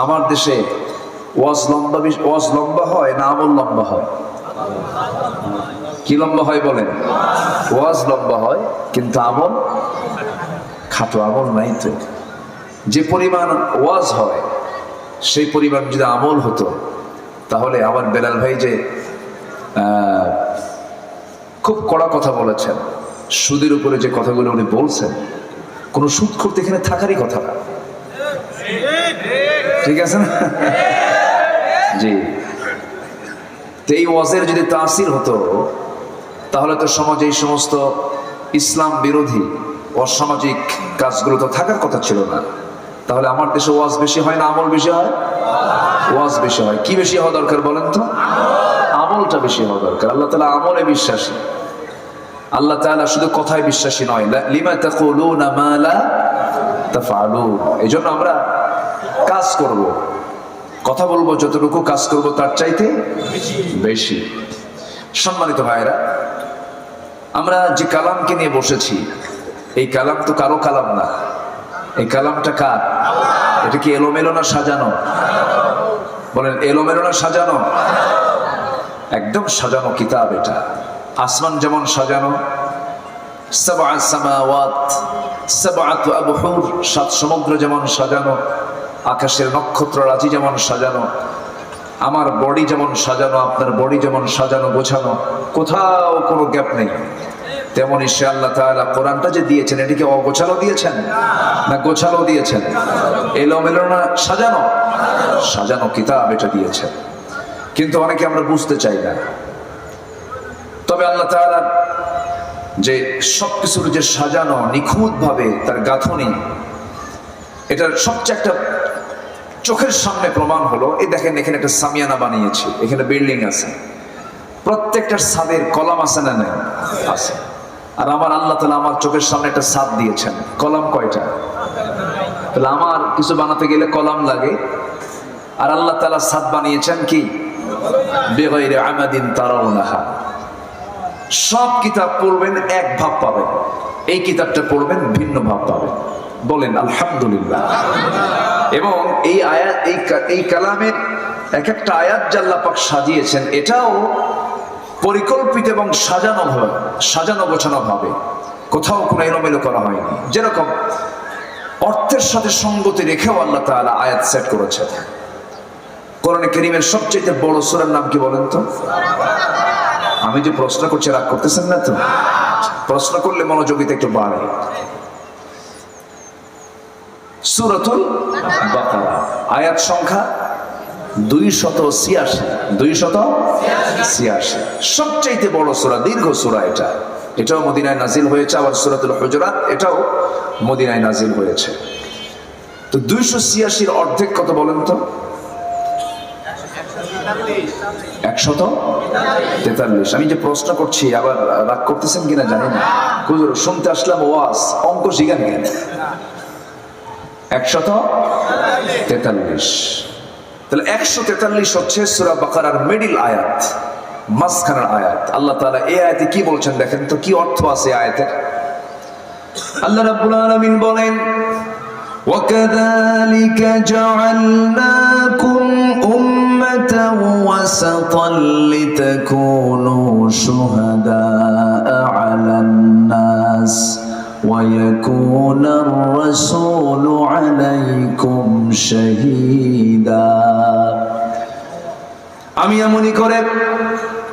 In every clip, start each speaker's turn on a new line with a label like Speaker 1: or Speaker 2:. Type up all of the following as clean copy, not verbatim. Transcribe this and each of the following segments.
Speaker 1: আমার দেশে ওয়াজ লম্বা হয় না আমল লম্বা হয়? কি লম্বা হয় বলেন? ওয়াজ লম্বা হয়, কিন্তু আমল খাটো। আমল নাই তো। যে পরিমাণ ওয়াজ হয় সেই পরিমাণ যদি আমল হতো, তাহলে আমার বেলাল ভাই যে খুব কড়া কথা বলেছেন, সুদের উপরে যে কথাগুলো উনি বলছেন, কোনো সুদ করতে এখানে থাকারই কথা না। ঠিক আছে না? জি। তো এই ওয়াজের যদি তাসির হতো, তাহলে তো সমাজে এই সমস্ত ইসলাম বিরোধী অসামাজিক কাজগুলো তো থাকার কথা ছিল না। তাহলে আমার দেশে ওয়াজ বেশি হয় না আমল বেশি হয়? ওয়াজ বেশি হয়। কি বেশি হওয়া দরকার বলেন তো? আমলটা বেশি হওয়া দরকার। আল্লাহ তাআলা আমলে বিশ্বাসী। আল্লাহ তাআলা শুধু কথায় বিশ্বাসী নয়, লিমা তাকুলুনা মা লা তাফআলুন। এজন্য আমরা কাজ করব, কথা বলবো যতটুকু, কাজ করব তার চাইতে বেশি। সম্মানিত ভাইরা, আমরা যে কালামকে নিয়ে বসেছি, এই কালাম তো কারো কালাম না। এই কালামটা কার? এটা কি এলোমেলো না সাজানো? বলেন, এলোমেলো না সাজানো? একদম সাজানো কিতাব এটা। আসমান যেমন সাজানো, সাবআ সামাওয়াত সাবআতু আবহুর, সাত সমুদ্র যেমন সাজানো, আকাশের নক্ষত্ররাজি যেমন সাজানো, আমার বডি যেমন সাজানো, আপনার বডি যেমন সাজানো গোছানো, কোথাও কোনো গ্যাপ নেই, তেমনই সে আল্লাহ তাআলা কোরআনটা যে দিয়েছেন, এটিকে অগোছালো দিয়েছেন না গোছালো দিয়েছেন? এলোমেলো না সাজানো? সাজানো কিতাব এটা দিয়েছেন। কিন্তু অনেকে আমরা বুঝতে চাই না। তবে আল্লাহ তাআলা যে সবকিছুর যে সাজানো নিখুঁত ভাবে, তার গাঁথনি, এটার সবচেয়ে একটা চোখের সামনে প্রমাণ হলো, এই দেখেন এখানে একটা সামিয়ানা বানিয়েছি, এখানে বিল্ডিং আছে, প্রত্যেকটার ছাদের কলাম আছে না নেই? আছে। আর আমার আল্লাহ তাআলা আমার চোখের সামনে একটা ছাদ দিয়েছেন, কলাম কয়টা? তাহলে আমার কিছু বানাতে গেলে কলাম লাগে, আর আল্লাহ তাআলা ছাদ বানিয়েছেন কি? বিগাইরি আমাদিন তারাউনাহা। সব কিতাব পড়বেন এক ভাব পাবেন, এই কিতাবটা পড়বেন ভিন্ন ভাব পাবেন। বলেন আলহামদুলিল্লাহ। এবং এই আয়াত, এই কালামের এক একটা আয়াত যে আল্লাহ পাক সাজিয়েছেন, এটাও পরিকল্পিত এবং সাজানো গোছানো ভাবে, কোথাও কোনো এলোমেলো করা হয়নি। যেরকম অর্থের সাথে সঙ্গতি রেখেও আল্লাহ তাআলা আয়াত সেট করেছেন। কোরআনে কারীমের সবচেয়ে বড় সূরার নাম কি বলেন তো? আমি যে প্রশ্ন করছি, রাগ করতেছেন না তো? প্রশ্ন করলে মনোযোগিতা একটু বাড়ে। সূরাতুল বাকারা, আয়াত সংখ্যা 286। 286 সবচেয়ে বড় সূরা, দীর্ঘ সূরা এটা। এটাও মদিনায় নাজিল হয়েছে। আবার সূরাতুল হুজুরাত, এটাও মদিনায় নাজিল হয়েছে। তো 286 অর্ধেক কত বলেন তো? 143। আমি যে প্রশ্ন করছি, আবার রাগ করতেছেন কিনা জানি না। হুজুর শুনতে আসলাম ওয়াজ, অঙ্ক শিখেন কেন? 143। তাহলে 143 হচ্ছে সূরা বাকারার মিডল আয়াত, মাঝখানের আয়াত। আল্লাহ তাআলা এই আয়াতে কি বলছেন দেখেন তো, কি অর্থ আছে আয়াতের। আল্লাহ রাব্বুল আলামিন বলেন, وَكَذَلِكَ جَعَلْنَاكُمْ أُمَّةً وَسَطًا لِتَكُونُوا شُهَدَاءَ عَلَى النَّاسِ وَيَكُونَ الرَّسُولُ عَلَيْكُمْ شَهِيدًا। আমি এমনই করে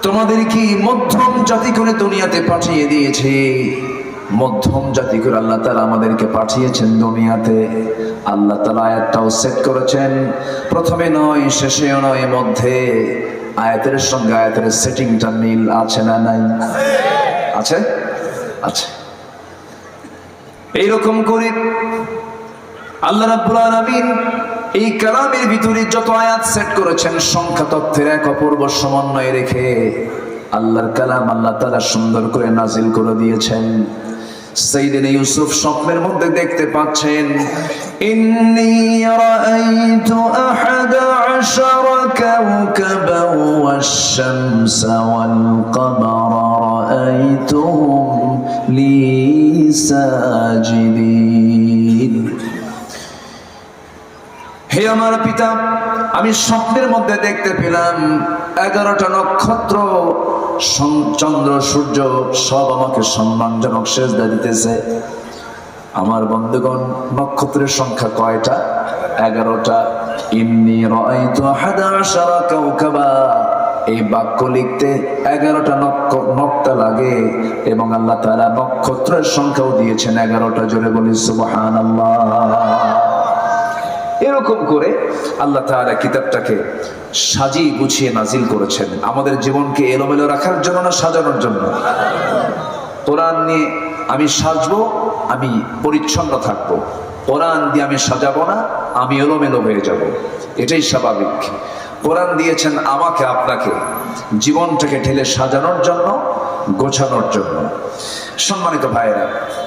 Speaker 1: তোমাদের কি মধ্যম জাতি করে দুনিয়াতে পাঠিয়ে দিয়েছি। মধ্যম জাতি করে আল্লাহ তাআলা আমাদেরকে পাঠিয়েছেন দুনিয়াতে। আল্লাহ তাআলা আয়াতটাও সেট করেছেন, প্রথমে নয়, শেষেও নয়, মধ্যে। আয়াতের সঙ্গে আয়াতের সেটিংটা মিল আছে না নাই? আছে, আছে। এইরকম করে আল্লাহ রাব্বুল আলামিন এই কালামের ভিতরে যত আয়াত সেট করেছেন, সংখ্যা তথ্যের এক অপূর্ব সমন্বয় রেখে আল্লাহর কালাম আল্লাহ তাআলা সুন্দর করে নাজিল করে দিয়েছেন। সাইয়েদনা ইউসুফ স্বপ্নের মধ্যে দেখতে পাচ্ছেন, ইন্নী রাআইতু আহাদা আশারা কাওকাবান ওয়াশ-শামসা ওয়াল-কামারা রাআইতুহুম লি সাজিদিন। হে আমার পিতা, আমি স্বপ্নের মধ্যে দেখতে পেলাম 11টা নক্ষত্র, চন্দ্র সূর্য সব আমাকে সম্মানজনক সেজদা দিতেছে। আমার বন্ধুগণ, নক্ষত্রের সংখ্যা কয়টা? 11টা। ইন্নী রাআইতু 11 কাওকাবা। এই বাক্য লিখতে 11টা নক্তা লাগে এবং আল্লাহ তাআলা নক্ষত্রের সংখ্যাও দিয়েছেন 11টা। জোরে বলি সুবহানাল্লাহ। এরকম করে আল্লাহ তাআলা কিতাবটাকে সাজিয়ে গুছিয়ে নাজিল করেছেন আমাদের জীবনকে এলোমেলো রাখার জন্য না সাজানোর জন্য? কোরআন নিয়ে আমি সাজবো, আমি পরিচ্ছন্ন থাকবো। কোরআন দিয়ে আমি সাজাবো না, আমি এলোমেলো হয়ে যাব। এটাই স্বাভাবিক। কোরআন দিয়েছেন আমাকে আপনাকে জীবনটাকে ঢেলে সাজানোর জন্য, গোছানোর জন্য। সম্মানিত ভাইয়েরা,